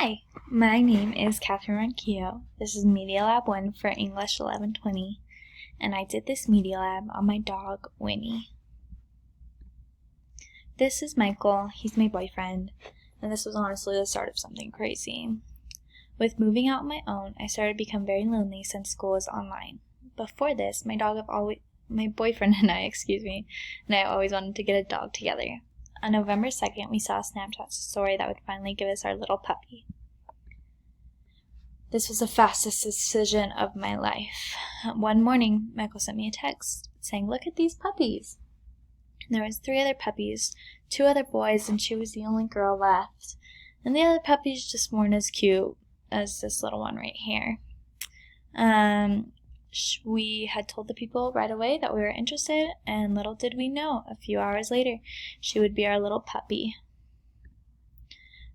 Hi, my name is Catherine Ronquillo. This is Media Lab 1 for English 1120, and I did this Media Lab on my dog, Winnie. This is Michael. He's my boyfriend, and this was honestly the start of something crazy. With moving out on my own, I started to become very lonely since school was online. Before this, my boyfriend and I always wanted to get a dog together. On November 2nd, we saw a Snapchat story that would finally give us our little puppy. This was the fastest decision of my life. One morning, Michael sent me a text saying, "Look at these puppies." And there was 3 other puppies, 2 other boys, and she was the only girl left. And the other puppies just weren't as cute as this little one right here. We had told the people right away that we were interested, and little did we know, a few hours later, she would be our little puppy.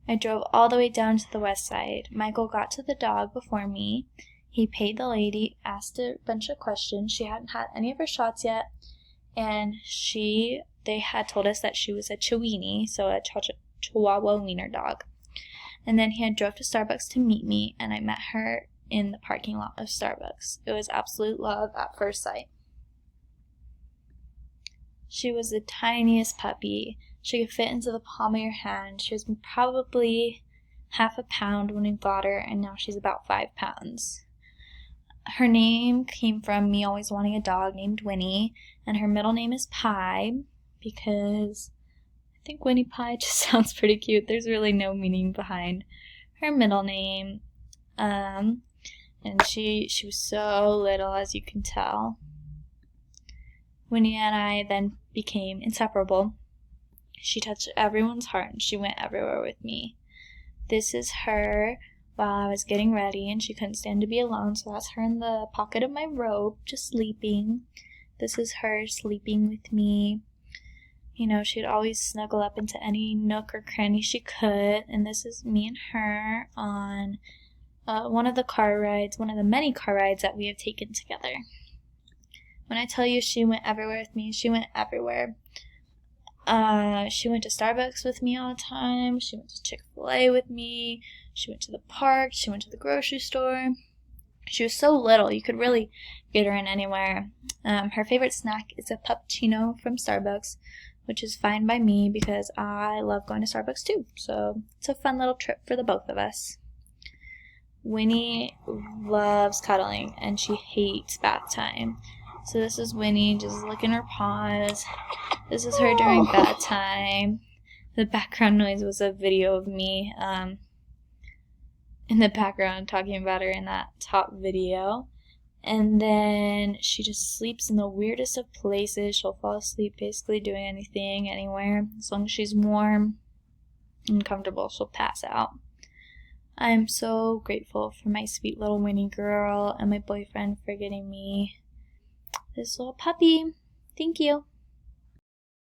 I drove all the way down to the west side. Michael got to the dog before me. He paid the lady, asked a bunch of questions. She hadn't had any of her shots yet, and they had told us that she was a Chiweenie, so a Chihuahua wiener dog. And then he had drove to Starbucks to meet me, and I met her in the parking lot of Starbucks. It was absolute love at first sight. She was the tiniest puppy. She could fit into the palm of your hand. She was probably half a pound when we got her, and now she's about 5 pounds. Her name came from me always wanting a dog named Winnie, and her middle name is Pie because I think Winnie Pie just sounds pretty cute. There's really no meaning behind her middle name. And she was so little, as you can tell. Winnie and I then became inseparable. She touched everyone's heart, and she went everywhere with me. This is her while I was getting ready, and she couldn't stand to be alone, so that's her in the pocket of my robe, just sleeping. This is her sleeping with me. You know, she'd always snuggle up into any nook or cranny she could, and this is me and her on one of the many car rides that we have taken together. When I tell you she went everywhere with me, she went everywhere. She went to Starbucks with me all the time. She went to Chick-fil-A with me. She went to the park. She went to the grocery store. She was so little, you could really get her in anywhere. Her favorite snack is a puppuccino from Starbucks, which is fine by me because I love going to Starbucks too. So it's a fun little trip for the both of us. Winnie loves cuddling, and she hates bath time. So this is Winnie just licking her paws. This is her during bath time. The background noise was a video of me in the background talking about her in that top video. And then she just sleeps in the weirdest of places. She'll fall asleep basically doing anything, anywhere. As long as she's warm and comfortable, she'll pass out. I'm so grateful for my sweet little Winnie girl and my boyfriend for getting me this little puppy. Thank you.